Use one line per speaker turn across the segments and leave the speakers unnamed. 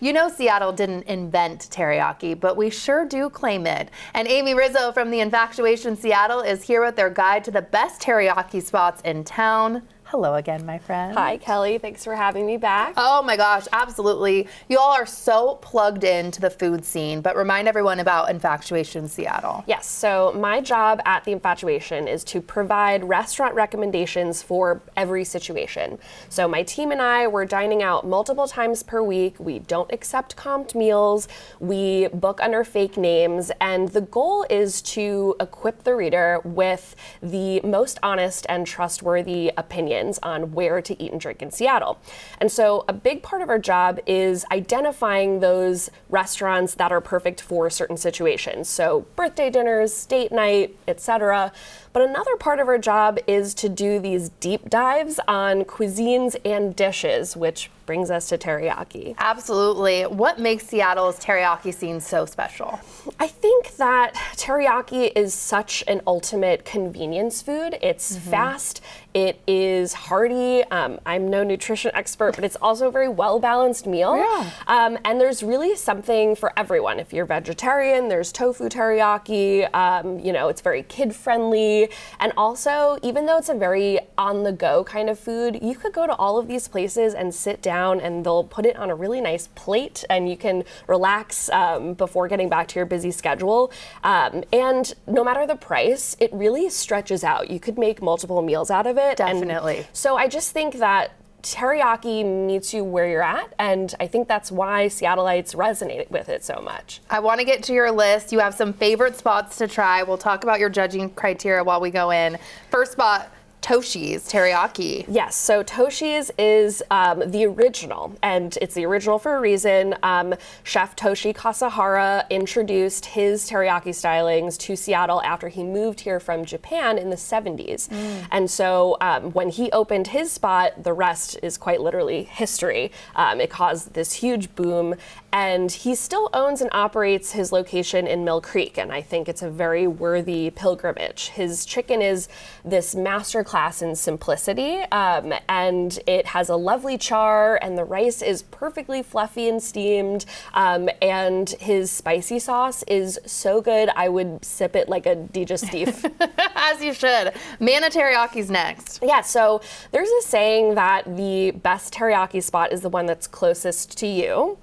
You know Seattle didn't invent teriyaki, but we sure do claim it. And Aimee Rizzo from the Infatuation Seattle is here with their guide to the best teriyaki spots in town. Hello again, my friend.
Hi, Kelly. Thanks for having me back.
Oh my gosh, absolutely. You all are so plugged into the food scene, but remind everyone about Infatuation Seattle.
Yes, so my job at the Infatuation is to provide restaurant recommendations for every situation. So my team and I, we're dining out multiple times per week. We don't accept comped meals. We book under fake names, and the goal is to equip the reader with the most honest and trustworthy opinions on where to eat and drink in Seattle. And so a big part of our job is identifying those restaurants that are perfect for certain situations. So birthday dinners, date night, etc. But another part of our job is to do these deep dives on cuisines and dishes, which brings us to teriyaki.
Absolutely. What makes Seattle's teriyaki scene so special?
I think that teriyaki is such an ultimate convenience food. It's fast, it is hearty. I'm no nutrition expert, but it's also a very well-balanced meal.
Yeah.
And there's really something for everyone. If you're vegetarian, there's tofu teriyaki. It's very kid-friendly. And also, even though it's a very on-the-go kind of food, you could go to all of these places and sit down and they'll put it on a really nice plate and you can relax before getting back to your busy schedule. And no matter the price, it really stretches out. You could make multiple meals out of it.
Definitely.
And so I just think that teriyaki meets you where you're at, and I think that's why Seattleites resonate with it so much.
I want to get to your list. You have some favorite spots to try. We'll talk about your judging criteria while we go in. First spot, Toshi's teriyaki.
Yes, so Toshi's is the original, and it's the original for a reason. Chef Toshi Kasahara introduced his teriyaki stylings to Seattle after he moved here from Japan in the 70s. And so when he opened his spot, the rest is quite literally history. It caused this huge boom, and he still owns and operates his location in Mill Creek, and I think it's a very worthy pilgrimage. His chicken is this masterclass in simplicity, and it has a lovely char, and the rice is perfectly fluffy and steamed, and his spicy sauce is so good I would sip it like a digestif.
As you should. Mana Teriyaki's next.
Yeah, so there's a saying that the best teriyaki spot is the one that's closest to you.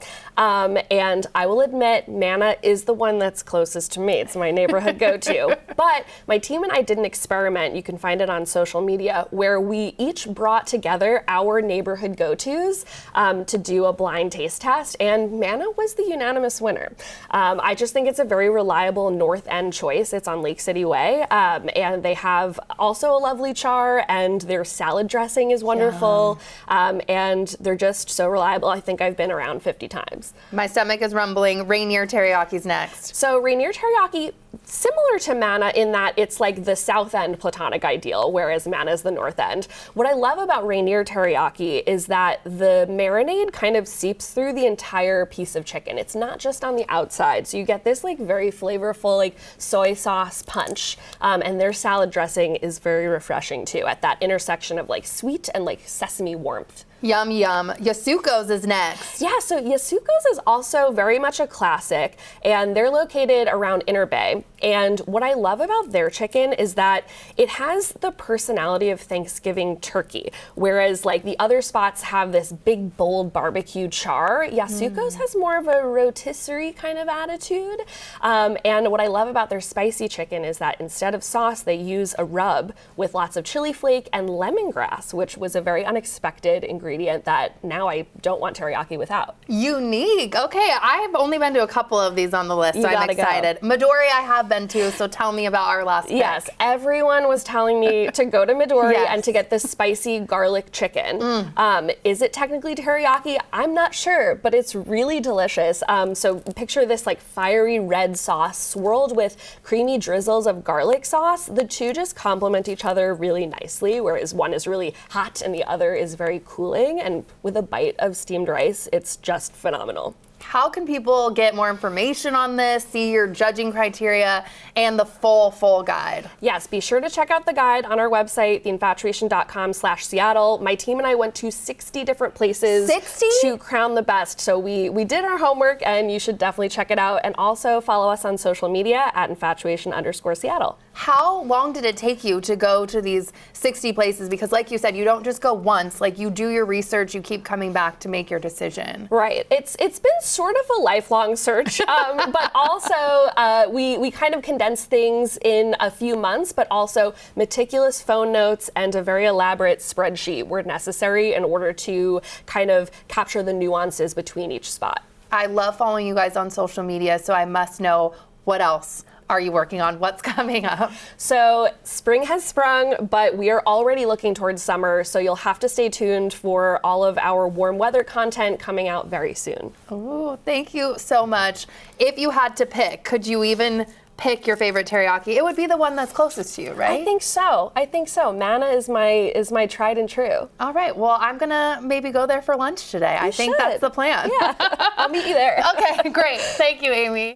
And I will admit, Mana is the one that's closest to me. It's my neighborhood go-to. But my team and I did an experiment, you can find it on social media, where we each brought together our neighborhood go-tos to do a blind taste test, and Mana was the unanimous winner. I just think it's a very reliable North End choice. It's on Lake City Way, and they have also a lovely char, and their salad dressing is wonderful, and they're just so reliable. I think I've been around 50 times.
My stomach is rumbling. Rainier Teriyaki's next.
So Rainier Teriyaki, similar to Mana in that it's like the South End platonic ideal, whereas Mana is the North End. What I love about Rainier Teriyaki is that the marinade kind of seeps through the entire piece of chicken. It's not just on the outside. So you get this like very flavorful like soy sauce punch, and their salad dressing is very refreshing too at that intersection of like sweet and like sesame warmth.
Yum, yum. Yasuko's is next.
Yeah, so Yasuko's is also very much a classic, and they're located around Inner Bay. And what I love about their chicken is that it has the personality of Thanksgiving turkey, whereas like the other spots have this big, bold barbecue char. Yasuko's has more of a rotisserie kind of attitude. And what I love about their spicy chicken is that instead of sauce, they use a rub with lots of chili flake and lemongrass, which was a very unexpected ingredient that now I don't want teriyaki without.
Unique. Okay, I've only been to a couple of these on the list, so I'm excited. Midori I have been to, so tell me about our last pick.
Yes, everyone was telling me to go to Midori and to get this spicy garlic chicken. Is it technically teriyaki? I'm not sure, but it's really delicious. So picture this like fiery red sauce swirled with creamy drizzles of garlic sauce. The two just complement each other really nicely, whereas one is really hot and the other is very cooling. And with a bite of steamed rice, it's just phenomenal.
How can people get more information on this, see your judging criteria, and the full guide?
Yes, be sure to check out the guide on our website, theinfatuation.com/Seattle. My team and I went to 60 different places
60?
to crown the best. So we did our homework, and you should definitely check it out. And also follow us on social media at infatuation_Seattle.
How long did it take you to go to these 60 places? Because like you said, you don't just go once, like you do your research, you keep coming back to make your decision.
Right. It's been sort of a lifelong search, but also we kind of condense things in a few months, but also meticulous phone notes and a very elaborate spreadsheet were necessary in order to kind of capture the nuances between each spot.
I love following you guys on social media, so I must know what else are you working on? What's coming up?
So spring has sprung, but we are already looking towards summer, so you'll have to stay tuned for all of our warm weather content coming out very soon.
Oh, thank you so much. If you had to pick, could you even pick your favorite teriyaki? It would be the one that's closest to you, right?
I think so. Manna is my tried and true.
All right, well, I'm gonna maybe go there for lunch today. I think that's the plan.
Yeah, I'll meet you there.
Okay, great. Thank you, Aimee.